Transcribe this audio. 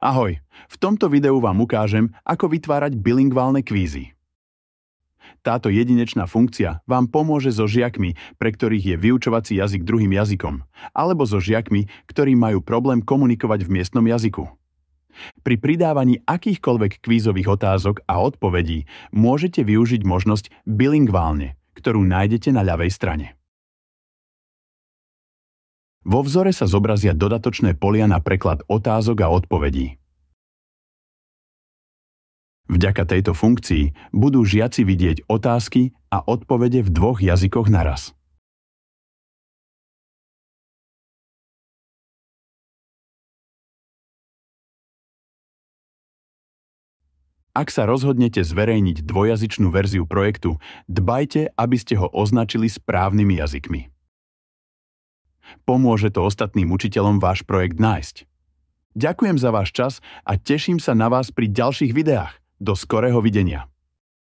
Ahoj, v tomto videu vám ukážem, ako vytvárať bilingválne kvízy. Táto jedinečná funkcia vám pomôže so žiakmi, pre ktorých je vyučovací jazyk druhým jazykom, alebo so žiakmi, ktorí majú problém komunikovať v miestnom jazyku. Pri pridávaní akýchkoľvek kvízových otázok a odpovedí môžete využiť možnosť bilingválne, ktorú nájdete na ľavej strane. Vo vzore sa zobrazia dodatočné polia na preklad otázok a odpovedí. Vďaka tejto funkcii budú žiaci vidieť otázky a odpovede v dvoch jazykoch naraz. Ak sa rozhodnete zverejniť dvojazyčnú verziu projektu, dbajte, aby ste ho označili správnymi jazykmi. Pomôže to ostatným učiteľom váš projekt nájsť. Ďakujem za váš čas a teším sa na vás pri ďalších videách. Do skorého videnia.